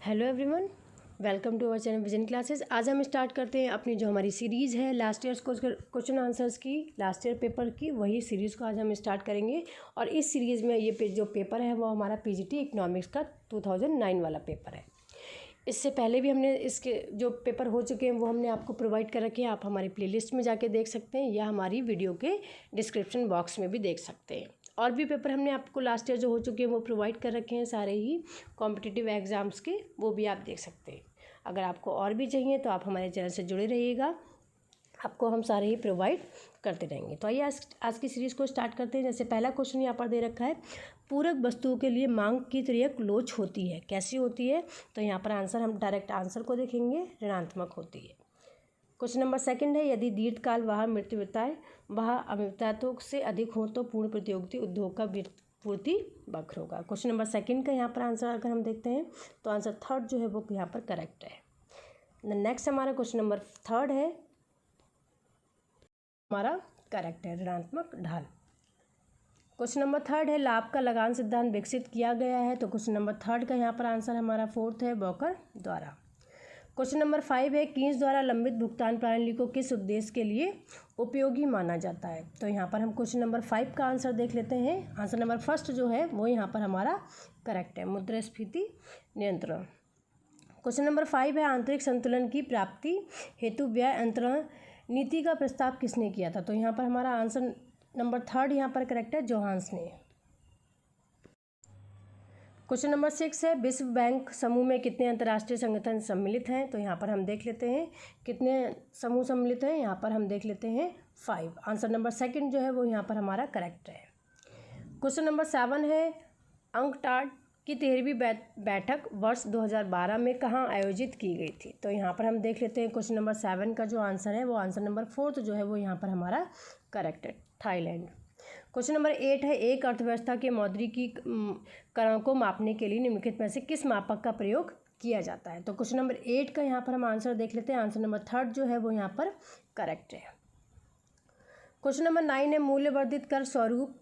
Hello everyone, welcome to our channel vision classes. आज हम start करते हैं अपनी जो हमारी सीरीज़ है लास्ट ईयर्स क्वेश्चन आंसर्स की, लास्ट ईयर पेपर की, वही सीरीज़ को आज हम स्टार्ट करेंगे। और इस सीरीज़ में ये जो पेपर है वो हमारा पीजीटी इकोनॉमिक्स का 2009 वाला पेपर है। इससे पहले भी हमने इसके जो पेपर हो चुके हैं वो हमने आपको प्रोवाइड कर रखे हैं। आप हमारी प्लेलिस्ट में जाके देख सकते हैं या हमारी वीडियो के डिस्क्रिप्शन बॉक्स में भी देख सकते हैं। और भी पेपर हमने आपको लास्ट ईयर जो हो चुके हैं वो प्रोवाइड कर रखे हैं, सारे ही कॉम्पिटिटिव एग्ज़ाम्स के, वो भी आप देख सकते हैं। अगर आपको और भी चाहिए तो आप हमारे चैनल से जुड़े रहिएगा, आपको हम सारे ही प्रोवाइड करते रहेंगे। तो आइए आज की सीरीज़ को स्टार्ट करते हैं। जैसे पहला क्वेश्चन यहाँ पर दे रखा है, पूरक वस्तुओं के लिए मांग की त्रियक लोच होती है, कैसी होती है? तो यहाँ पर आंसर, हम डायरेक्ट आंसर को देखेंगे, ऋणात्मक होती है। क्वेश्चन नंबर सेकंड है, यदि दीर्घकाल वह मृत्युताएं वह अमृताओं से अधिक हो तो पूर्ण प्रतियोगिता उद्योग का पूर्ति वक्र होगा। क्वेश्चन नंबर सेकंड का यहाँ पर आंसर अगर हम देखते हैं तो आंसर थर्ड जो है वो यहाँ पर करेक्ट है। नेक्स्ट हमारा क्वेश्चन नंबर थर्ड है, हमारा करेक्ट है, ऋणात्मक ढाल। क्वेश्चन नंबर थर्ड है, लाभ का लगान सिद्धांत विकसित किया गया है। तो क्वेश्चन नंबर थर्ड का यहाँ पर आंसर हमारा फोर्थ है, वॉकर द्वारा। क्वेश्चन नंबर 5 है, कीन्स द्वारा लंबित भुगतान प्रणाली को किस उद्देश्य के लिए उपयोगी माना जाता है? तो यहाँ पर हम क्वेश्चन नंबर 5 का आंसर देख लेते हैं। आंसर नंबर फर्स्ट जो है वो यहाँ पर हमारा करेक्ट है, मुद्रास्फीति नियंत्रण। क्वेश्चन नंबर 5 है, आंतरिक संतुलन की प्राप्ति हेतु व्यय अंतरण नीति का प्रस्ताव किसने किया था? तो यहाँ पर हमारा आंसर नंबर थर्ड यहाँ पर करेक्ट है, जोहान्स ने। क्वेश्चन नंबर 6 है, विश्व बैंक समूह में कितने अंतर्राष्ट्रीय संगठन सम्मिलित हैं? तो यहाँ पर हम देख लेते हैं कितने समूह सम्मिलित हैं। यहाँ पर हम देख लेते हैं 5। आंसर नंबर सेकंड जो है वो यहाँ पर हमारा करेक्ट है। क्वेश्चन नंबर 7 है, अंकटाड की 13वीं बैठक वर्ष 2012 में कहाँ आयोजित की गई थी? तो यहाँ पर हम देख लेते हैं क्वेश्चन नंबर 7 का जो आंसर है वो आंसर नंबर फोर्थ जो है वो यहाँ पर हमारा करेक्ट है, थाईलैंड। क्वेश्चन नंबर 8 है, एक अर्थव्यवस्था के मौद्रिकीकरण को मापने के लिए निम्नलिखित में से किस मापक का प्रयोग किया जाता है? तो क्वेश्चन नंबर 8 का यहाँ पर हम आंसर देख लेते हैं। आंसर नंबर थर्ड जो है वो यहाँ पर करेक्ट है। क्वेश्चन नंबर 9 है, मूल्य वर्धित कर स्वरूप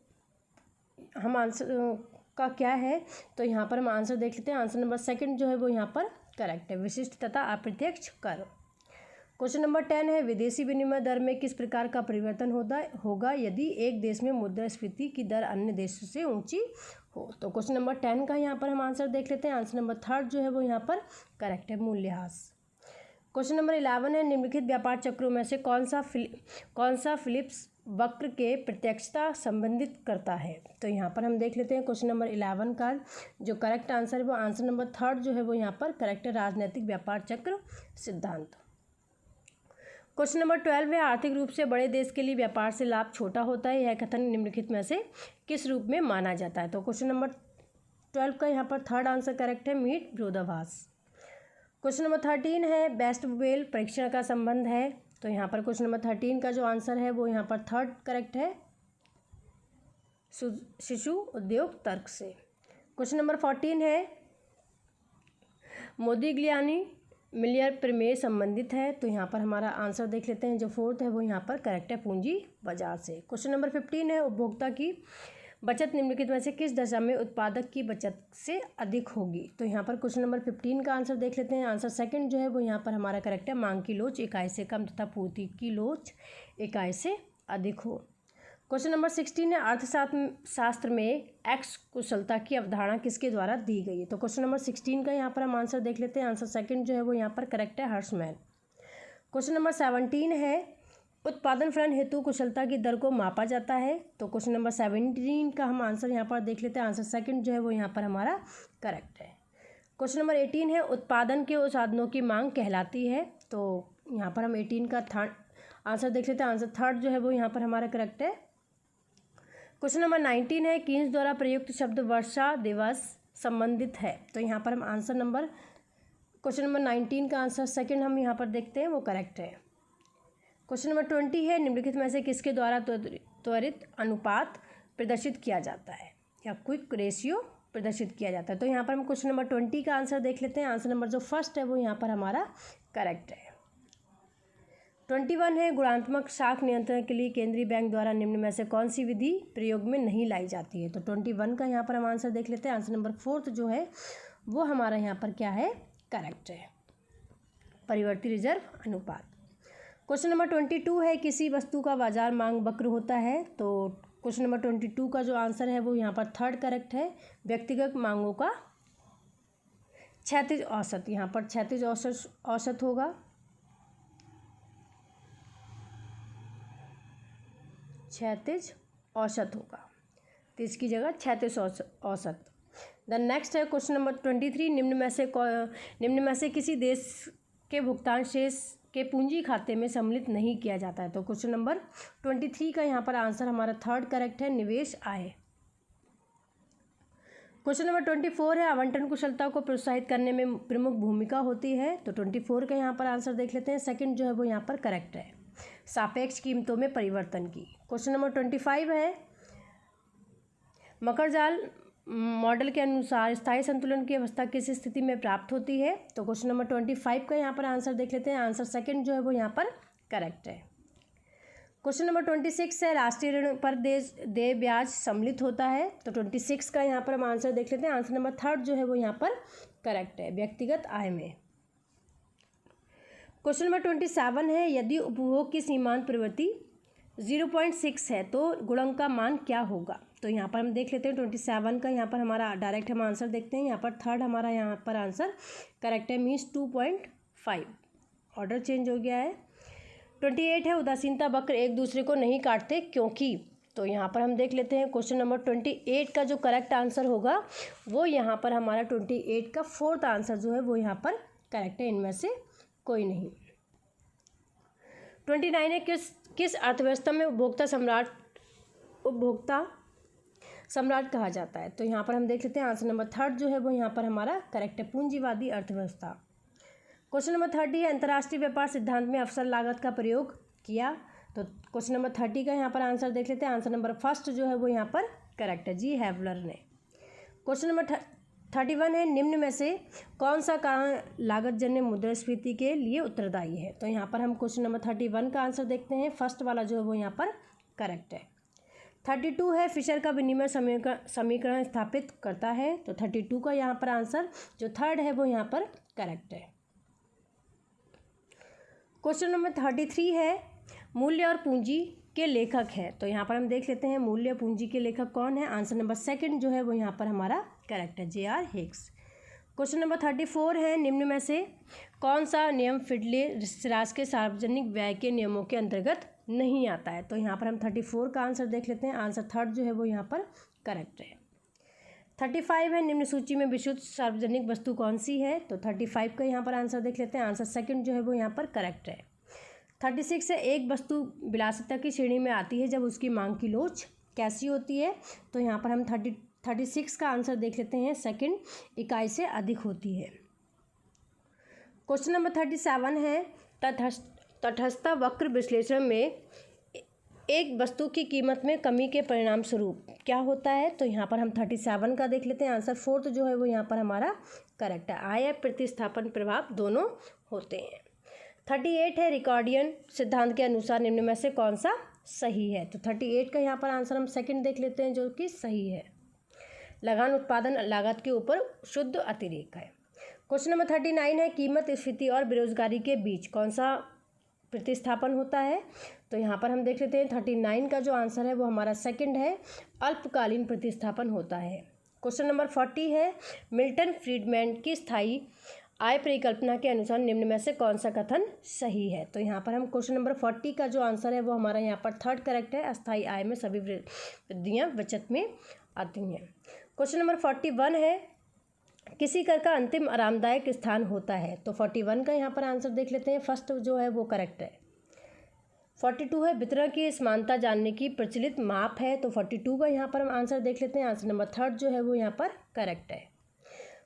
हम आंसर का क्या है? तो यहाँ पर हम आंसर देख लेते हैं। आंसर नंबर सेकंड जो है वो यहाँ पर करेक्ट है, विशिष्ट तथा अप्रत्यक्ष कर। क्वेश्चन नंबर 10 है, विदेशी विनिमय दर में किस प्रकार का परिवर्तन होगा यदि एक देश में मुद्रास्फीति की दर अन्य देशों से ऊंची हो? तो क्वेश्चन नंबर 10 का यहाँ पर हम आंसर देख लेते हैं। आंसर नंबर थर्ड जो है वो यहाँ पर करेक्ट है, मूल्यह्रास। क्वेश्चन नंबर 11 है, निम्नलिखित व्यापार चक्रों में से कौन सा फिलिप्स वक्र के प्रत्यक्षता संबंधित करता है? तो यहाँ पर हम देख लेते हैं क्वेश्चन नंबर 11 का जो करेक्ट आंसर है वो आंसर नंबर थर्ड जो है वो यहाँ पर करेक्ट है, राजनैतिक व्यापार चक्र सिद्धांत। क्वेश्चन नंबर 12 है, आर्थिक रूप से बड़े देश के लिए व्यापार से लाभ छोटा होता है, यह कथन निम्नलिखित में से किस रूप में माना जाता है? तो क्वेश्चन नंबर 12 का यहाँ पर थर्ड आंसर करेक्ट है, मीट विरोधाभास। क्वेश्चन नंबर 13 है, बेस्ट वेल परीक्षण का संबंध है। तो यहाँ पर क्वेश्चन नंबर 13 का जो आंसर है वो यहाँ पर थर्ड करेक्ट है, शिशु उद्योग तर्क से। क्वेश्चन नंबर 14 है, मोदिग्लियानी मिलियर प्रमेय संबंधित है। तो यहाँ पर हमारा आंसर देख लेते हैं, जो फोर्थ है वो यहाँ पर करेक्ट है, पूंजी बाजार से। क्वेश्चन नंबर 15 है, उपभोक्ता की बचत निम्नलिखित में से किस दशा में उत्पादक की बचत से अधिक होगी? तो यहाँ पर क्वेश्चन नंबर 15 का आंसर देख लेते हैं। आंसर सेकंड जो है वो यहाँ पर हमारा करेक्ट है, मांग की लोच इकाई से कम तथा पूर्ति की लोच इकाई से अधिक हो। क्वेश्चन नंबर 16 है, अर्थशास्त्र में एक्स कुशलता की अवधारणा किसके द्वारा दी गई है? तो क्वेश्चन नंबर 16 का यहाँ पर हम आंसर देख लेते हैं। आंसर सेकंड जो है वो यहाँ पर करेक्ट है, हर्षमैन। क्वेश्चन नंबर 17 है, उत्पादन फलन हेतु कुशलता की दर को मापा जाता है। तो क्वेश्चन नंबर 17 का हम आंसर यहाँ पर देख लेते हैं। आंसर सेकंड जो है वो यहाँ पर हमारा करेक्ट है। क्वेश्चन नंबर 18 है, उत्पादन के साधनों की मांग कहलाती है। तो यहाँ पर हम 18 का आंसर देख लेते हैं। आंसर थर्ड जो है वो यहाँ पर हमारा करेक्ट है। क्वेश्चन नंबर 19 है, कीन्स द्वारा प्रयुक्त शब्द वर्षा दिवस संबंधित है। तो यहाँ पर हम आंसर नंबर क्वेश्चन नंबर 19 का आंसर सेकंड हम यहाँ पर देखते हैं, वो करेक्ट है। क्वेश्चन नंबर 20 है, निम्नलिखित में से किसके द्वारा त्वरित अनुपात प्रदर्शित किया जाता है या क्विक रेशियो प्रदर्शित किया जाता है? तो यहाँ पर हम क्वेश्चन नंबर 20 का आंसर देख लेते हैं। आंसर नंबर जो फर्स्ट है वो यहाँ पर हमारा करेक्ट है। 21 है, गुणात्मक शाख नियंत्रण के लिए केंद्रीय बैंक द्वारा निम्न में से कौन सी विधि प्रयोग में नहीं लाई जाती है? तो 21 का यहाँ पर हम आंसर देख लेते हैं। आंसर नंबर फोर्थ जो है वो हमारा यहाँ पर क्या है, करेक्ट है, परिवर्ती रिजर्व अनुपात। क्वेश्चन नंबर 22 है, किसी वस्तु का बाजार मांग वक्र होता है। तो क्वेश्चन नंबर 22 का जो आंसर है वो यहाँ पर थर्ड करेक्ट है, व्यक्तिगत मांगों का क्षैतिज औसत, यहाँ पर क्षैतिज औसत होगा, क्षैतिज औसत होगा, तो इसकी जगह क्षैतिज औसत। द नेक्स्ट है क्वेश्चन नंबर 23, निम्न में से किसी देश के भुगतान शेष के पूंजी खाते में सम्मिलित नहीं किया जाता है। तो क्वेश्चन नंबर 23 का यहाँ पर आंसर हमारा थर्ड करेक्ट है, निवेश आय। क्वेश्चन नंबर 24 है, आवंटन कुशलता को प्रोत्साहित करने में प्रमुख भूमिका होती है। तो 24 का यहाँ पर आंसर देख लेते हैं, सेकंड जो है वो यहाँ पर करेक्ट है, सापेक्ष कीमतों में परिवर्तन की। क्वेश्चन नंबर 25 है, मकरजाल मॉडल के अनुसार स्थायी संतुलन की अवस्था किस स्थिति में प्राप्त होती है। तो क्वेश्चन नंबर 25 का यहाँ पर आंसर देख लेते हैं, आंसर सेकंड जो है वो यहाँ पर करेक्ट है। क्वेश्चन नंबर 26 है, राष्ट्रीय ऋण पर देय ब्याज सम्मिलित होता है। तो 26 का यहाँ पर हम आंसर देख लेते हैं, आंसर नंबर थर्ड जो है वो यहाँ पर करेक्ट है, व्यक्तिगत आय में। क्वेश्चन नंबर 27 है, यदि उपभोग की सीमांत प्रवृत्ति 0.6 है तो गुणक का मान क्या होगा। तो यहाँ पर हम देख लेते हैं 27 का, यहाँ पर हमारा डायरेक्ट हम आंसर देखते हैं, यहाँ पर थर्ड हमारा यहाँ पर आंसर करेक्ट है, मीन्स 2.5, ऑर्डर चेंज हो गया है। 28 है, उदासीनता वक्र एक दूसरे को नहीं काटते क्योंकि। तो यहाँ पर हम देख लेते हैं क्वेश्चन नंबर 28 का जो करेक्ट आंसर होगा वो यहाँ पर हमारा 28 का फोर्थ आंसर जो है वो यहाँ पर करेक्ट है, इनमें से कोई नहीं। 29 है, किस अर्थव्यवस्था में उपभोक्ता सम्राट कहा जाता है। तो यहाँ पर हम देख लेते हैं, आंसर नंबर थर्ड जो है वो यहाँ पर हमारा करेक्ट है, पूंजीवादी अर्थव्यवस्था। क्वेश्चन नंबर 30 है, अंतर्राष्ट्रीय व्यापार सिद्धांत में अवसर लागत का प्रयोग किया। तो क्वेश्चन नंबर 30 का यहाँ पर आंसर देख लेते हैं, आंसर नंबर फर्स्ट जो है वो यहाँ पर करेक्ट है, जी हैवलर ने। क्वेश्चन नंबर 31 है, निम्न में से कौन सा कारण लागत जन्य मुद्रास्फीति के लिए उत्तरदायी है। तो यहाँ पर हम क्वेश्चन नंबर 31 का आंसर देखते हैं, फर्स्ट वाला जो है वो यहाँ पर करेक्ट है। 32 है, फिशर का विनिमय समीकरण स्थापित करता है। तो 32 का यहाँ पर आंसर जो थर्ड है वो यहाँ पर करेक्ट है। क्वेश्चन नंबर 33 है, मूल्य और पूंजी के लेखक हैं। तो यहाँ पर हम देख लेते हैं मूल्य पूंजी के लेखक कौन है, आंसर नंबर सेकंड जो है वो यहाँ पर हमारा करेक्ट है, J.R. हिक्स। क्वेश्चन नंबर 34 है, निम्न में से कौन सा नियम फिडले राज के सार्वजनिक व्यय के नियमों के अंतर्गत नहीं आता है। तो यहाँ पर हम 34 का आंसर देख लेते हैं, आंसर थर्ड जो है वो यहाँ पर करेक्ट है। 35 है, निम्न सूची में विशुद्ध सार्वजनिक वस्तु कौन सी है। तो 35 का यहाँ पर आंसर देख लेते हैं, आंसर सेकंड जो है वो यहाँ पर करेक्ट है। 36 है, एक वस्तु विलासिता की श्रेणी में आती है जब उसकी मांग की लोच कैसी होती है। तो यहाँ पर हम 36 का आंसर देख लेते हैं, सेकंड इकाई से अधिक होती है। क्वेश्चन नंबर 37 है, तटस्थता वक्र विश्लेषण में एक वस्तु की कीमत में कमी के परिणाम स्वरूप क्या होता है। तो यहाँ पर हम 37 का देख लेते हैं, आंसर फोर्थ जो है वो यहाँ पर हमारा करेक्ट है, आय प्रतिस्थापन प्रभाव दोनों होते हैं। 38 है, रिकॉर्डियन सिद्धांत के अनुसार निम्न में से कौन सा सही है। तो 38 का यहाँ पर आंसर हम सेकंड देख लेते हैं जो कि सही है, लगान उत्पादन लागत के ऊपर शुद्ध अतिरेक है। क्वेश्चन नंबर 39 है, कीमत स्फीति और बेरोजगारी के बीच कौन सा प्रतिस्थापन होता है। तो यहाँ पर हम देख लेते हैं 39 का जो आंसर है वो हमारा सेकंड है, अल्पकालीन प्रतिस्थापन होता है। क्वेश्चन नंबर 40 है, मिल्टन फ्रीडमैन की स्थायी आय परिकल्पना के अनुसार निम्न में से कौन सा कथन सही है। तो यहाँ पर हम क्वेश्चन नंबर 40 का जो आंसर है वो हमारा यहाँ पर थर्ड करेक्ट है, अस्थायी आय में सभी वृद्धियाँ बचत में आती हैं। क्वेश्चन नंबर 41 है, किसी कर का अंतिम आरामदायक स्थान होता है। तो 41 का यहाँ पर आंसर देख लेते हैं, फर्स्ट जो है वो करेक्ट है। 42 है, वितरण की समानता जानने की प्रचलित माप है। तो 42 का यहाँ पर हम आंसर देख लेते हैं, आंसर नंबर थर्ड जो है वो यहाँ पर करेक्ट है।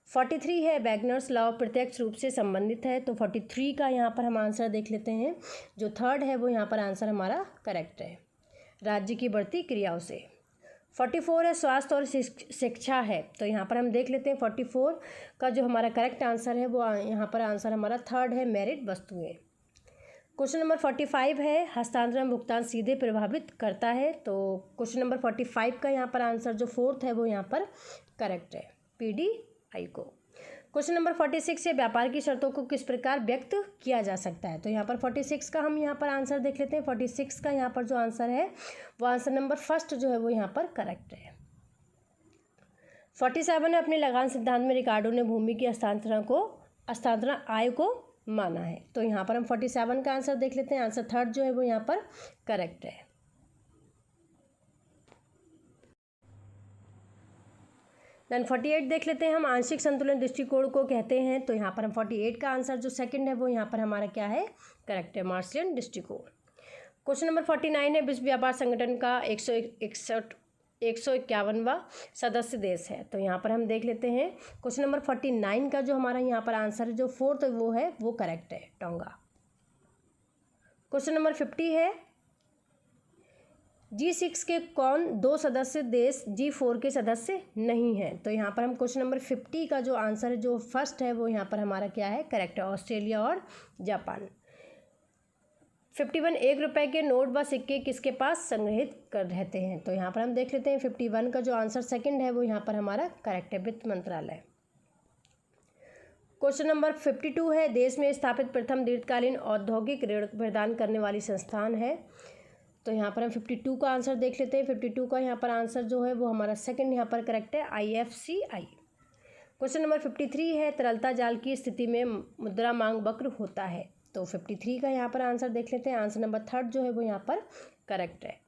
43 है, वैगनर्स लॉ प्रत्यक्ष रूप से संबंधित है। तो 43 का यहाँ पर हम आंसर देख लेते हैं, जो थर्ड है वो यहाँ पर आंसर हमारा करेक्ट है, राज्य की बढ़ती क्रियाओं से। 44 है, स्वास्थ्य और शिक्षा है। तो यहाँ पर हम देख लेते हैं 44 का जो हमारा करेक्ट आंसर है वो यहाँ पर आंसर हमारा थर्ड है, मेरिट वस्तुएं। क्वेश्चन नंबर 45 है, हस्तांतरण भुगतान सीधे प्रभावित करता है। तो क्वेश्चन नंबर 45 का यहाँ पर आंसर जो फोर्थ है वो यहाँ पर करेक्ट है, PDI को। क्वेश्चन नंबर 46 है, व्यापार की शर्तों को किस प्रकार व्यक्त किया जा सकता है। तो यहाँ पर 46 का हम यहाँ पर आंसर देख लेते हैं। 46 का यहाँ पर जो आंसर है वो आंसर नंबर फर्स्ट जो है वो यहाँ पर करेक्ट है। 47 है, अपने लगान सिद्धांत में रिकार्डो ने भूमि की हस्तांतरण आय को माना है। तो यहाँ पर हम 47 का आंसर देख लेते हैं। आंसर थर्ड जो है वो यहाँ पर करेक्ट है। देन 48 देख लेते हैं हम, आंशिक संतुलन दृष्टिकोण को कहते हैं। तो यहाँ पर हम 48 का आंसर जो सेकंड है वो यहाँ पर हमारा क्या है, करेक्ट है, मार्शियन दृष्टिकोण। क्वेश्चन नंबर 49 है, विश्व व्यापार संगठन का 151वां सदस्य देश है। तो यहाँ पर हम देख लेते हैं क्वेश्चन नंबर 49 का जो हमारा यहाँ पर आंसर है जो फोर्थ वो है वो करेक्ट है, टोंगा। क्वेश्चन नंबर 50 है, G6 के कौन 2 सदस्य देश G4 के सदस्य नहीं है। तो यहाँ पर हम क्वेश्चन नंबर 50 का जो आंसर है जो फर्स्ट है वो यहाँ पर हमारा क्या है, करेक्ट है, ऑस्ट्रेलिया और जापान। 51 1 रुपए के नोट व सिक्के किसके पास संग्रहित कर रहते हैं। तो यहाँ पर हम देख लेते हैं 51 का जो आंसर सेकंड है वो यहाँ पर हमारा करेक्ट है, वित्त मंत्रालय। क्वेश्चन नंबर 52 है, देश में स्थापित प्रथम दीर्घकालीन औद्योगिक ऋण प्रदान करने वाली संस्थान है। तो यहाँ पर हम 52 का आंसर देख लेते हैं। 52 का यहाँ पर आंसर जो है वो हमारा सेकंड यहाँ पर करेक्ट है, IFCI। क्वेश्चन नंबर 53 है, तरलता जाल की स्थिति में मुद्रा मांग वक्र होता है। तो 53 का यहाँ पर आंसर देख लेते हैं। आंसर नंबर थर्ड जो है वो यहाँ पर करेक्ट है।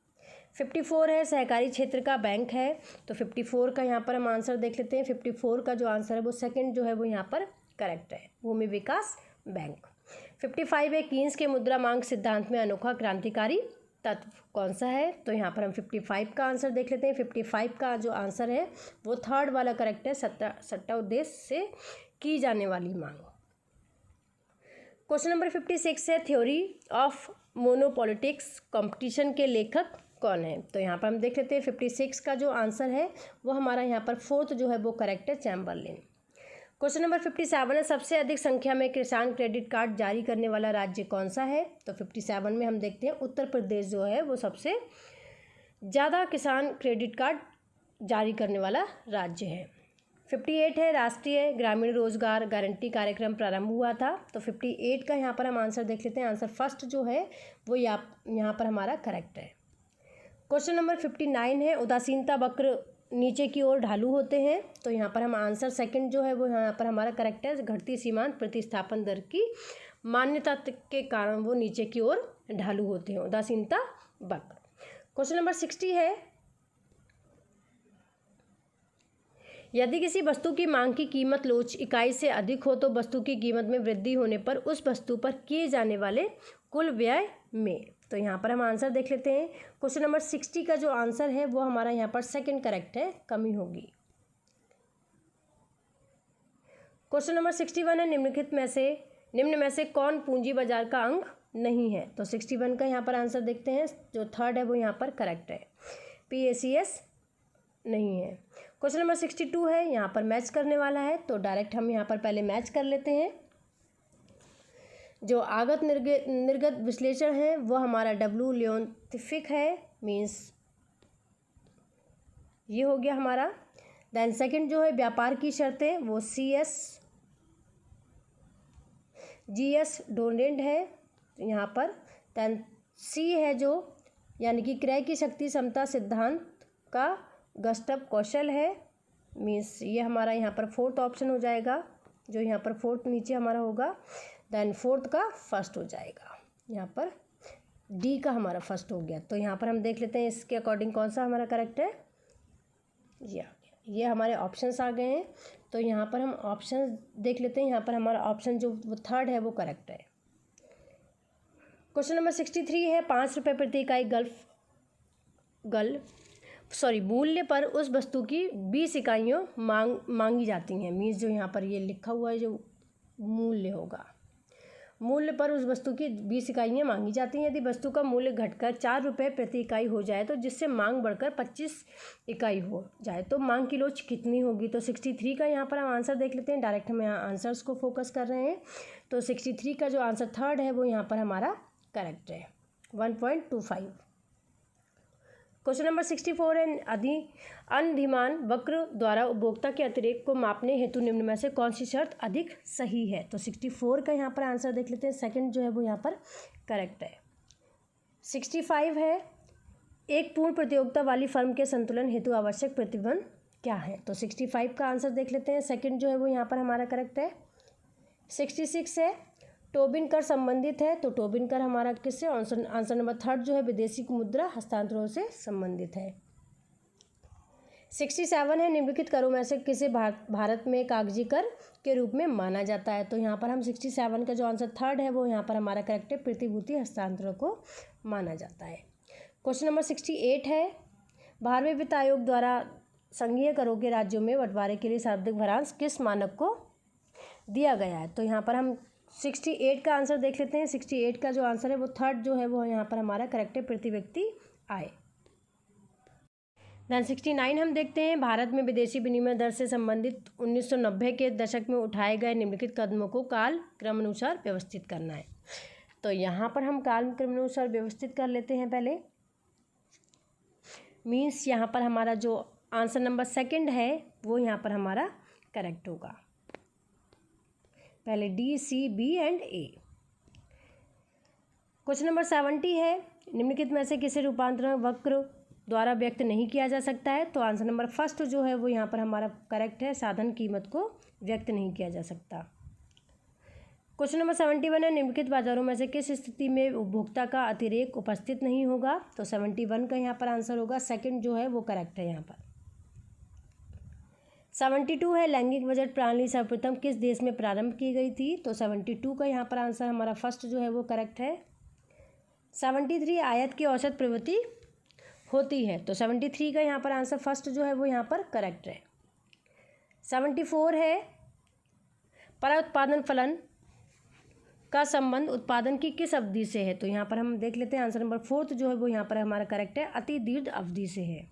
54 है, सहकारी क्षेत्र का बैंक है। तो 54 का यहाँ पर हम आंसर देख लेते हैं। 54 का जो आंसर है वो सेकंड जो है वो यहाँ पर करेक्ट है, भूमि विकास बैंक। 55 है, कीन्स के मुद्रा मांग सिद्धांत में अनोखा क्रांतिकारी तत्व कौन सा है। तो यहाँ पर हम 55 का आंसर देख लेते हैं। 55 का जो आंसर है वो थर्ड वाला करेक्ट है, सट्टा उद्देश्य से की जाने वाली मांग। क्वेश्चन नंबर 56 है, थ्योरी ऑफ मोनोपॉलिटिक्स कंपटीशन के लेखक कौन है। तो यहाँ पर हम देख लेते हैं 56 का जो आंसर है वो हमारा यहाँ पर फोर्थ जो है वो करेक्ट है, चैम्बरलेन। क्वेश्चन नंबर 57 है, सबसे अधिक संख्या में किसान क्रेडिट कार्ड जारी करने वाला राज्य कौन सा है। तो 57 में हम देखते हैं उत्तर प्रदेश जो है वो सबसे ज़्यादा किसान क्रेडिट कार्ड जारी करने वाला राज्य है। 58 है, राष्ट्रीय ग्रामीण रोजगार गारंटी कार्यक्रम प्रारंभ हुआ था। तो 58 का यहाँ पर हम आंसर देख लेते हैं। आंसर फर्स्ट जो है वो यहाँ पर हमारा करेक्ट है। क्वेश्चन नंबर 59 है, उदासीनता वक्र नीचे की ओर ढालू होते हैं। तो यहाँ पर हम आंसर सेकंड जो है वो यहाँ पर हमारा करेक्ट है, घटती सीमांत प्रतिस्थापन दर की मान्यता के कारण वो नीचे की ओर ढालू होते हैं, उदासीनता वक्र। क्वेश्चन नंबर 60 है, यदि किसी वस्तु की मांग की कीमत लोच इकाई से अधिक हो तो वस्तु की कीमत में वृद्धि होने पर उस वस्तु पर किए जाने वाले कुल व्यय में। तो यहाँ पर हम आंसर देख लेते हैं। क्वेश्चन नंबर 60 का जो आंसर है वो हमारा यहाँ पर सेकंड करेक्ट है, कमी होगी। क्वेश्चन नंबर 61 है, निम्न में से कौन पूंजी बाजार का अंग नहीं है। तो 61 का यहाँ पर आंसर देखते हैं, जो थर्ड है वो यहाँ पर करेक्ट है, PACS नहीं है। क्वेश्चन नंबर 62 है, यहाँ पर मैच करने वाला है। तो डायरेक्ट हम यहाँ पर पहले मैच कर लेते हैं। जो आगत निर्गत विश्लेषण है वो हमारा W लियोनथिफिक है, मीन्स ये हो गया हमारा। देन सेकंड जो है व्यापार की शर्तें वो GS डोनेंट है यहाँ पर। देन C है जो यानी कि क्रय की शक्ति क्षमता सिद्धांत का गस्टव कौशल है, मीन्स ये हमारा यहाँ पर फोर्थ ऑप्शन हो जाएगा, जो यहाँ पर फोर्थ नीचे हमारा होगा। देन फोर्थ का फर्स्ट हो जाएगा, यहाँ पर D का हमारा फर्स्ट हो गया। तो यहाँ पर हम देख लेते हैं इसके अकॉर्डिंग कौन सा हमारा करेक्ट है। ये हमारे ऑप्शंस आ गए हैं। तो यहाँ पर हम ऑप्शन देख लेते हैं। यहाँ पर हमारा ऑप्शन जो वो थर्ड है वो करेक्ट है। क्वेश्चन नंबर 63 है, 5 रुपये प्रति इकाई मूल्य पर उस वस्तु की 20 इकाइयों मांगी जाती हैं, मीन्स जो यहाँ पर ये लिखा हुआ है जो मूल्य होगा, मूल्य पर उस वस्तु की 20 इकाइयाँ मांगी जाती हैं। यदि वस्तु का मूल्य घटकर 4 रुपये प्रति इकाई हो जाए तो जिससे मांग बढ़कर 25 इकाई हो जाए तो मांग की लोच कितनी होगी। तो 63 का यहाँ पर हम आंसर देख लेते हैं। डायरेक्ट हम यहाँ आंसर्स को फोकस कर रहे हैं। तो 63 का जो आंसर थर्ड है वो यहाँ पर हमारा करेक्ट है, 1.25। क्वेश्चन नंबर 64 है अनधिमान वक्र द्वारा उपभोक्ता के अतिरेक को मापने हेतु निम्न में से कौन सी शर्त अधिक सही है। तो 64 का यहाँ पर आंसर देख लेते हैं। सेकंड जो है वो यहाँ पर करेक्ट है। 65 है एक पूर्ण प्रतियोगिता वाली फर्म के संतुलन हेतु आवश्यक प्रतिबंध क्या है। तो 65 का आंसर देख लेते हैं। सेकंड जो है वो यहाँ पर हमारा करेक्ट है। 66 है टोबिन कर संबंधित है। तो टोबिन कर हमारा किससे, आंसर नंबर थर्ड जो है विदेशी मुद्रा हस्तांतरण से संबंधित है। 67 है निम्नलिखित करों में से किसे भारत में कागजी कर के रूप में माना जाता है। तो यहाँ पर हम 67 का जो आंसर थर्ड है वो यहाँ पर हमारा करेक्ट है, प्रतिभूति हस्तांतरण को माना जाता है। क्वेश्चन नंबर 68 है 12वें वित्त आयोग द्वारा संघीय करों के राज्यों में बंटवारे के लिए सर्वाधिक भरांश किस मानक को दिया गया है। तो यहाँ पर हम 68 का आंसर देख लेते हैं। 68 का जो आंसर है वो थर्ड जो है वो यहाँ पर हमारा करेक्ट है, प्रति व्यक्ति आय। देन 69 हम देखते हैं भारत में विदेशी विनिमय दर से संबंधित 1990 के दशक में उठाए गए निम्नलिखित कदमों को काल क्रमानुसार व्यवस्थित करना है। तो यहाँ पर हम काल क्रमानुसार व्यवस्थित कर लेते हैं। पहले मीन्स यहाँ पर हमारा जो आंसर नंबर सेकंड है वो यहाँ पर हमारा करेक्ट होगा। पहले D, C, B and A. Question number 70 है निम्नलिखित में से किसे रूपांतरण वक्र द्वारा व्यक्त नहीं किया जा सकता है। तो आंसर नंबर फर्स्ट जो है वो यहाँ पर हमारा करेक्ट है, साधन कीमत को व्यक्त नहीं किया जा सकता। क्वेश्चन नंबर 71 है निम्नलिखित बाजारों में से किस स्थिति में उपभोक्ता का अतिरेक उपस्थित नहीं होगा। तो 71 का यहाँ पर आंसर होगा, सेकंड जो है वो करेक्ट है यहाँ पर। 72 है लैंगिक बजट प्रणाली सर्वप्रथम किस देश में प्रारंभ की गई थी। तो 72 का यहाँ पर आंसर हमारा फर्स्ट जो है वो करेक्ट है। 73 आयात की औसत प्रवृत्ति होती है। तो 73 का यहाँ पर आंसर फर्स्ट जो है वो यहाँ पर करेक्ट है। 74 है पर उत्पादन फलन का संबंध उत्पादन की किस अवधि से है। तो यहाँ पर हम देख लेते हैं आंसर नंबर फोर्थ जो है वो यहाँ पर हमारा करेक्ट है, अति दीर्घ अवधि से है।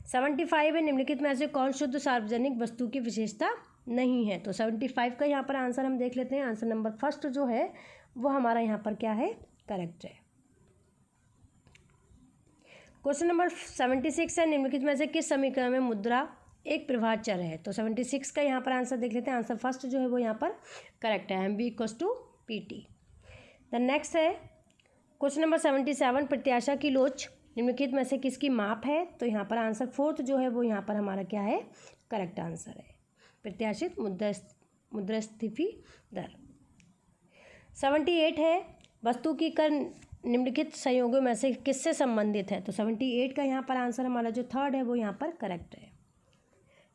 75 है निम्नलिखित में से कौन शुद्ध सार्वजनिक वस्तु की विशेषता नहीं है। तो 75 का यहाँ पर आंसर हम देख लेते हैं, आंसर नंबर फर्स्ट जो है वो हमारा यहाँ पर क्या है, करेक्ट है। क्वेश्चन नंबर 76 है निम्नलिखित में से किस समीकरण में मुद्रा एक प्रवाह चर है। तो 76 का यहाँ पर आंसर देख लेते हैं, आंसर फर्स्ट जो है वो यहाँ पर करेक्ट है, MV = PT। द नेक्स्ट है क्वेश्चन नंबर 77 प्रत्याशा की लोच निम्नलिखित में से किसकी माप है। तो यहाँ पर आंसर फोर्थ जो है वो यहाँ पर हमारा क्या है, करेक्ट आंसर है, प्रत्याशित मुद्रास्फीति दर। 78 है वस्तु की कर निम्नलिखित संयोगों में से किससे संबंधित है। तो 78 का यहाँ पर आंसर हमारा जो थर्ड है वो यहाँ पर करेक्ट है।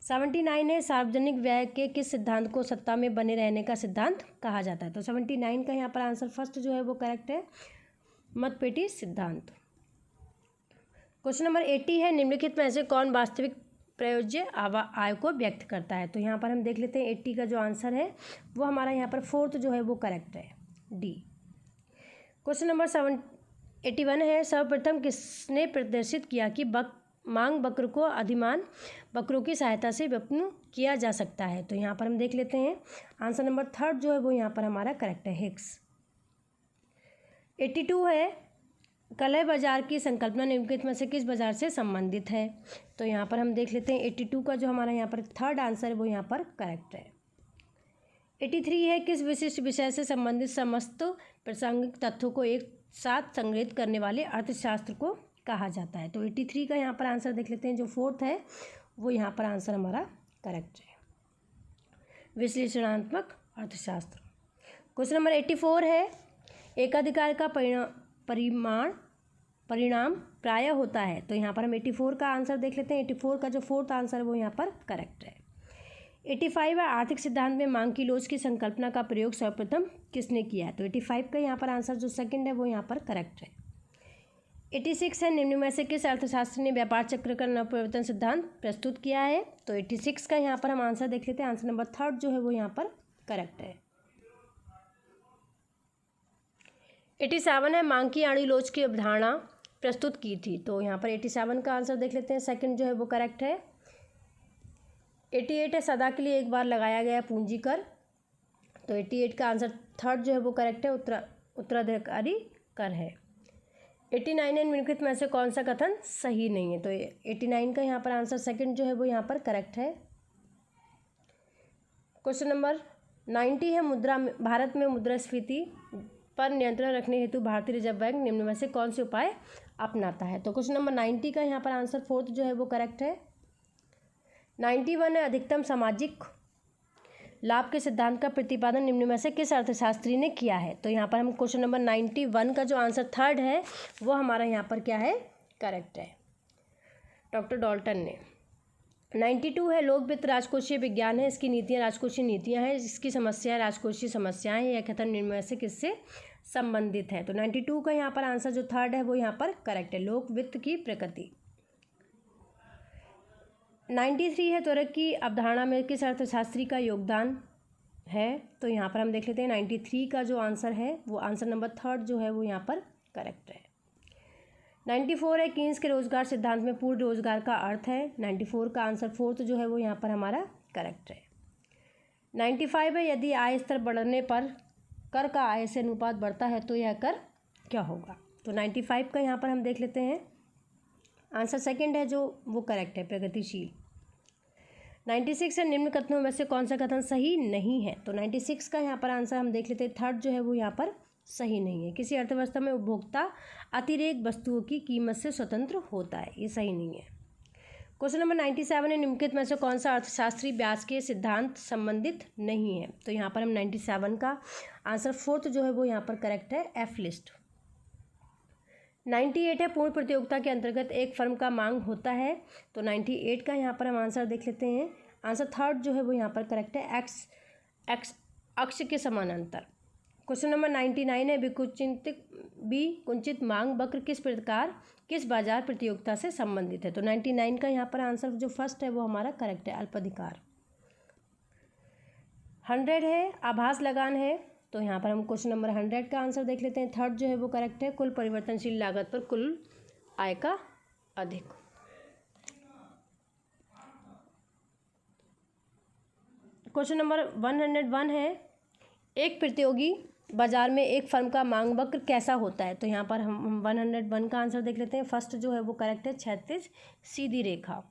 79 है सार्वजनिक व्यय के किस सिद्धांत को सत्ता में बने रहने का सिद्धांत कहा जाता है। तो 79 का यहाँ पर आंसर फर्स्ट जो है वो करेक्ट है, मतपेटी सिद्धांत। क्वेश्चन नंबर 80 है निम्नलिखित में से कौन वास्तविक प्रयोज्य आय को व्यक्त करता है। तो यहाँ पर हम देख लेते हैं 80 का जो आंसर है वो हमारा यहाँ पर फोर्थ जो है वो करेक्ट है, डी। क्वेश्चन नंबर 81 है सर्वप्रथम किसने प्रदर्शित किया कि मांग वक्र को अधिमान वक्रों की सहायता से व्युत्पन्न किया जा सकता है। तो यहाँ पर हम देख लेते हैं आंसर नंबर थर्ड जो है वो यहाँ पर हमारा करेक्ट है, हिग्स। 82 है कलह बाजार की संकल्पना निम्नलिखित में से किस बाजार से संबंधित है। तो यहाँ पर हम देख लेते हैं 82 का जो हमारा यहाँ पर थर्ड आंसर है वो यहाँ पर करेक्ट है। 83 है किस विशिष्ट विषय से संबंधित समस्त प्रासंगिक तथ्यों को एक साथ संग्रहित करने वाले अर्थशास्त्र को कहा जाता है। तो 83 का यहाँ पर आंसर देख लेते हैं, जो फोर्थ है वो यहाँ पर आंसर हमारा करेक्ट है, विश्लेषणात्मक अर्थशास्त्र। क्वेश्चन नंबर 84 है एकाधिकार का परिणाम प्रायः होता है। तो यहाँ पर हम 84 का आंसर देख लेते हैं, 84 का जो फोर्थ आंसर है वो यहाँ पर करेक्ट है। 85 है आर्थिक सिद्धांत में मांग की लोच की संकल्पना का प्रयोग सर्वप्रथम किसने किया है। तो 85 का यहाँ पर आंसर जो सेकंड है वो यहाँ पर करेक्ट है। 86 है निम्न में से किस अर्थशास्त्री ने व्यापार चक्र का नवप्रवर्तन सिद्धांत प्रस्तुत किया है। तो 86 का यहाँ पर हम आंसर देख लेते हैं, आंसर नंबर थर्ड जो है वो यहाँ पर करेक्ट है। 87 है मांग की आड़ी लोच की अवधारणा प्रस्तुत की थी। तो यहाँ पर 87 का आंसर देख लेते हैं, सेकंड जो है वो करेक्ट है। 88 है सदा के लिए एक बार लगाया गया पूंजी कर। तो 88 का आंसर थर्ड जो है वो करेक्ट है, उत्तराधिकारी कर है। 89 है निम्नलिखित में से कौन सा कथन सही नहीं है? तो 89 का यहाँ पर आंसर सेकंड जो है वो यहाँ पर करेक्ट है। क्वेश्चन नंबर 90 है भारत में मुद्रास्फीति पर नियंत्रण रखने हेतु भारतीय रिजर्व बैंक निम्न में से कौन से उपाय अपनाता है? तो क्वेश्चन नंबर 90 का यहाँ पर आंसर फोर्थ जो है वो करेक्ट है। 91 है अधिकतम सामाजिक लाभ के सिद्धांत का प्रतिपादन निम्न में से किस अर्थशास्त्री ने किया है? तो यहाँ पर हम क्वेश्चन नंबर 91 का जो आंसर थर्ड है वो हमारा यहाँ पर क्या है? करेक्ट है, डॉक्टर डॉल्टन ने। 92 है लोक वित्त राजकोषीय विज्ञान है, इसकी नीतियाँ राजकोषीय नीतियाँ हैं, इसकी समस्याएं राजकोषीय समस्याएं, यह कथन निम्न में से किससे संबंधित है? तो 92 का यहाँ पर आंसर जो थर्ड है वो यहाँ पर करेक्ट है, लोक वित्त की प्रकृति। 93 है त्वरक की अवधारणा में किस अर्थशास्त्री का योगदान है? तो यहाँ पर हम देख लेते हैं 93 का जो आंसर है वो आंसर नंबर थर्ड जो है वो यहाँ पर करेक्ट है। 94 है कीन्स के रोजगार सिद्धांत में पूर्ण रोजगार का अर्थ है। 94 का आंसर फोर्थ जो है वो यहाँ पर हमारा करेक्ट है। 95 है यदि आय स्तर बढ़ने पर कर का आय से अनुपात बढ़ता है तो यह कर क्या होगा? तो 95 का यहाँ पर हम देख लेते हैं आंसर सेकंड है जो वो करेक्ट है, प्रगतिशील। 96 है निम्न कथनों में से कौन सा कथन सही नहीं है? तो 96 का यहाँ पर आंसर हम देख लेते हैं थर्ड जो है वो यहाँ पर सही नहीं है। किसी अर्थव्यवस्था में उपभोक्ता अतिरेक वस्तुओं की कीमत से स्वतंत्र होता है, ये सही नहीं है। क्वेश्चन नंबर 97 है निम्नलिखित में से कौन सा अर्थशास्त्री ब्याज के सिद्धांत संबंधित नहीं है? तो यहाँ पर हम 97 का आंसर फोर्थ जो है वो यहाँ पर करेक्ट है, एफ लिस्ट। 98 है पूर्ण प्रतियोगिता के अंतर्गत एक फर्म का मांग होता है। तो 98 का यहाँ पर हम आंसर देख लेते हैं, आंसर थर्ड जो है वो यहाँ पर करेक्ट है, एक्स अक्ष के समानांतर। क्वेश्चन नंबर 99 है विकुंचित मांग वक्र किस बाजार प्रतियोगिता से संबंधित है? तो 99 का यहाँ पर आंसर जो फर्स्ट है वो हमारा करेक्ट है, अल्पाधिकार। 100 है आभास लगान है, तो यहाँ पर हम क्वेश्चन नंबर 100 का आंसर देख लेते हैं, थर्ड जो है वो करेक्ट है, कुल परिवर्तनशील लागत पर कुल आय का अधिक। क्वेश्चन नंबर 101 है एक प्रतियोगी बाजार में एक फर्म का मांग वक्र कैसा होता है? तो यहाँ पर हम 101 का आंसर देख लेते हैं, फर्स्ट जो है वो करेक्ट है, क्षैतिज सीधी रेखा।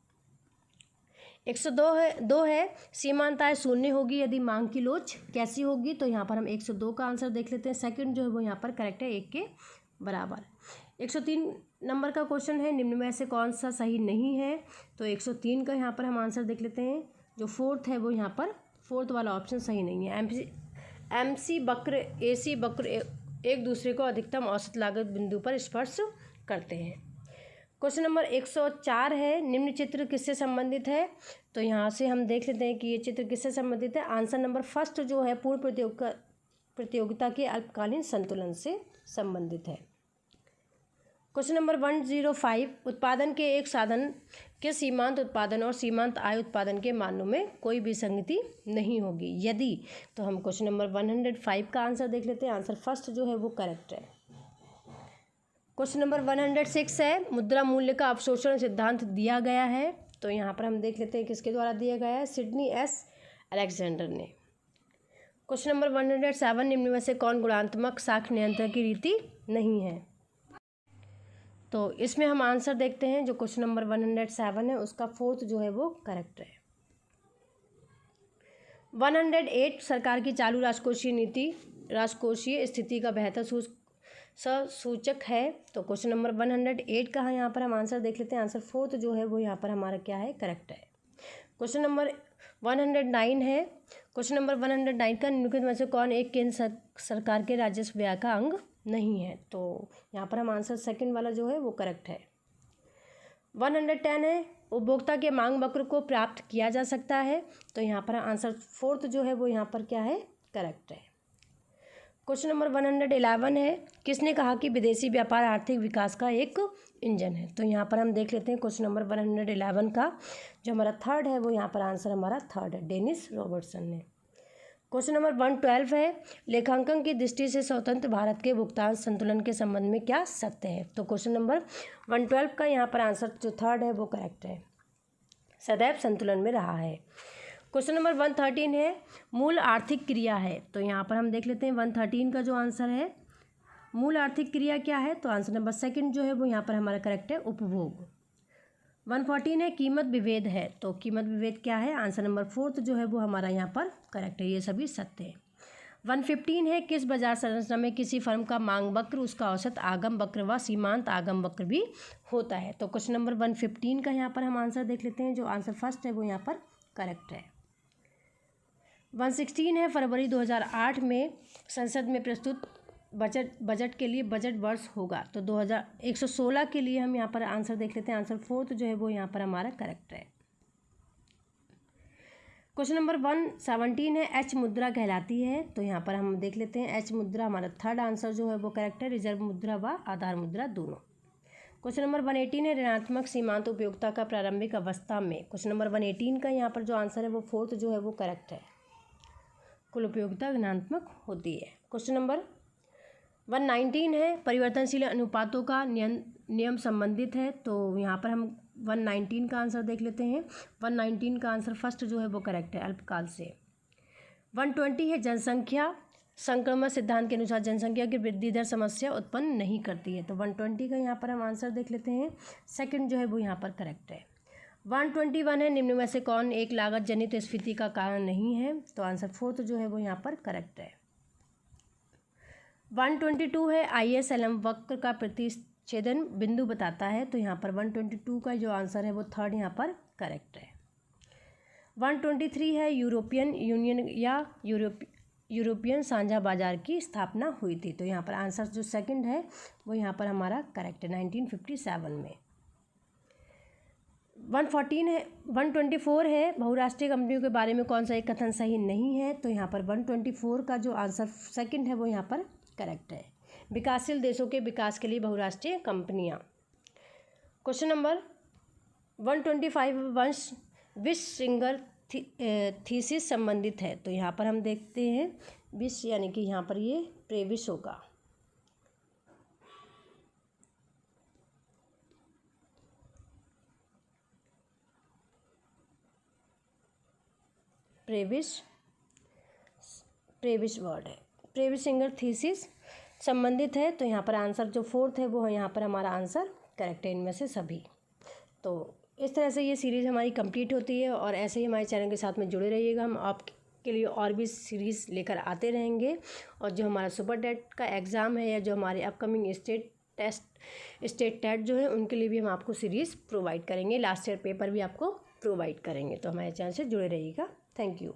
102 है सीमांत आय शून्य होगी यदि मांग की लोच कैसी होगी? तो यहाँ पर हम 102 का आंसर देख लेते हैं, सेकंड जो है वो यहाँ पर करेक्ट है, 1 के बराबर। 103 नंबर का क्वेश्चन है निम्न में से कौन सा सही नहीं है? तो 103 का यहाँ पर हम आंसर देख लेते हैं, जो फोर्थ है वो यहाँ पर फोर्थ वाला ऑप्शन सही नहीं है। MC वक्र AC वक्र एक दूसरे को अधिकतम औसत लागत बिंदु पर स्पर्श करते हैं। क्वेश्चन नंबर 104 है निम्न चित्र किससे संबंधित है? तो यहाँ से हम देख लेते हैं कि ये चित्र किससे संबंधित है, आंसर नंबर फर्स्ट जो है पूर्ण प्रतियोगिता के अल्पकालीन संतुलन से संबंधित है। क्वेश्चन नंबर 105 उत्पादन के एक साधन के सीमांत उत्पादन और सीमांत आय उत्पादन के मानों में कोई विसंगति नहीं होगी यदि? तो हम क्वेश्चन नंबर 105 का आंसर देख लेते हैं, आंसर फर्स्ट जो है वो करेक्ट है। क्वेश्चन नंबर 106 है मुद्रा मूल्य का अवशोषण सिद्धांत दिया गया है। तो यहाँ पर हम देख लेते हैं किसके द्वारा दिया गया है, सिडनी एस अलेक्जेंडर ने। क्वेश्चन नंबर 107 निम्न में से कौन गुणात्मक साख नियंत्रण की रीति नहीं है? तो इसमें हम आंसर देखते हैं, जो क्वेश्चन नंबर 107 है उसका फोर्थ जो है वो करेक्ट है। 108 सरकार की चालू राजकोषीय नीति राजकोषीय स्थिति का बेहतर सूचक है। तो क्वेश्चन नंबर 108 का यहाँ पर हम आंसर देख लेते हैं, आंसर फोर्थ जो है वो यहाँ पर हमारा क्या है, करेक्ट है। क्वेश्चन नंबर 109 है, क्वेश्चन नंबर 109 का निम्नलिखित में से कौन एक केंद्र सरकार के राजस्व व्यय का अंग नहीं है? तो यहाँ पर हम आंसर सेकंड वाला जो है वो करेक्ट है। 110 है उपभोक्ता के मांग वक्र को प्राप्त किया जा सकता है। तो यहाँ पर आंसर फोर्थ जो है वो यहाँ पर क्या है, करेक्ट है। क्वेश्चन नंबर 111 है किसने कहा कि विदेशी व्यापार आर्थिक विकास का एक इंजन है? तो यहाँ पर हम देख लेते हैं क्वेश्चन नंबर 111 का जो हमारा थर्ड है वो यहाँ पर आंसर हमारा थर्ड है, डेनिस रॉबर्टसन ने। क्वेश्चन नंबर 112 है लेखांकन की दृष्टि से स्वतंत्र भारत के भुगतान संतुलन के संबंध में क्या सत्य है? तो क्वेश्चन नंबर 112 का यहाँ पर आंसर जो थर्ड है वो करेक्ट है, सदैव संतुलन में रहा है। क्वेश्चन नंबर 113 है मूल आर्थिक क्रिया है। तो यहाँ पर हम देख लेते हैं 113 का जो आंसर है मूल आर्थिक क्रिया क्या है, तो आंसर नंबर सेकंड जो है वो यहाँ पर हमारा करेक्ट है, उपभोग। 114 है कीमत विभेद है, तो कीमत विभेद क्या है, आंसर नंबर फोर्थ जो है वो हमारा यहाँ पर करेक्ट है, ये सभी सत्य है। 115 है किस बाजार संरचना में किसी फर्म का मांग वक्र, उसका औसत आगम वक्र व सीमांत आगम वक्र भी होता है। तो क्वेश्चन नंबर 115 का यहाँ पर हम आंसर देख लेते हैं, जो आंसर फर्स्ट है वो यहाँ पर करेक्ट है। 116 है फरवरी 2008 में संसद में प्रस्तुत बजट के लिए बजट वर्ष होगा, तो 2116 के लिए हम यहाँ पर आंसर देख लेते हैं, आंसर फोर्थ जो है वो यहाँ पर हमारा करेक्ट है। क्वेश्चन नंबर 117 है एच मुद्रा कहलाती है, तो यहाँ पर हम देख लेते हैं एच मुद्रा हमारा थर्ड आंसर जो है वो करेक्ट है, रिजर्व मुद्रा व आधार मुद्रा दोनों। क्वेश्चन नंबर 118 है ऋणात्मक सीमांत उपयोगिता का प्रारंभिक अवस्था में, क्वेश्चन नंबर 118 का यहाँ पर जो आंसर है वो फोर्थ जो है वो करेक्ट है, कुल उपयोगिता ऋणात्मक होती है। क्वेश्चन नंबर 119 है परिवर्तनशील अनुपातों का नियम संबंधित है, तो यहाँ पर हम 119 का आंसर देख लेते हैं, 119 का आंसर फर्स्ट जो है वो करेक्ट है, अल्पकाल से। 120 है जनसंख्या संक्रमण सिद्धांत के अनुसार जनसंख्या की वृद्धि दर समस्या उत्पन्न नहीं करती है, तो 120 का यहाँ पर हम आंसर देख लेते हैं, सेकंड जो है वो यहाँ पर करेक्ट है। 121 है निम्न में से कौन एक लागत जनित स्फीति का कारण नहीं है, तो आंसर फोर्थ जो है वो यहाँ पर करेक्ट है। 122 है ISLM वक्र का प्रतिच्छेदन बिंदु बताता है, तो यहाँ पर 122 का जो आंसर है वो थर्ड यहाँ पर करेक्ट है। 123 है यूरोपियन यूनियन या यूरोपियन साझा बाजार की स्थापना हुई थी, तो यहाँ पर आंसर जो सेकंड है वो यहाँ पर हमारा करेक्ट है, 1957 में। 124 है बहुराष्ट्रीय कंपनियों के बारे में कौन सा एक कथन सही नहीं है, तो यहाँ पर 124 का जो आंसर सेकंड है वो यहाँ पर करेक्ट है, विकासशील देशों के विकास के लिए बहुराष्ट्रीय कंपनियां। क्वेश्चन नंबर 125 वंश विश सिंगर थीसिस संबंधित है, तो यहाँ पर हम देखते हैं विश यानी कि यहाँ पर ये प्रेविश होगा, प्रेविश वर्ड है, प्रेविश सिंगर थीसिस संबंधित है, तो यहाँ पर आंसर जो फोर्थ है वो यहाँ पर हमारा आंसर करेक्ट है इनमें से सभी। तो इस तरह से ये सीरीज़ हमारी कंप्लीट होती है, और ऐसे ही हमारे चैनल के साथ में जुड़े रहिएगा, हम आपके लिए और भी सीरीज़ लेकर आते रहेंगे। और जो हमारा सुपर टेट का एग्ज़ाम है या जो हमारे अपकमिंग स्टेट टेट जो है उनके लिए भी हम आपको सीरीज़ प्रोवाइड करेंगे, लास्ट ईयर पेपर भी आपको प्रोवाइड करेंगे, तो हमारे चैनल से जुड़े रहिएगा। Thank you.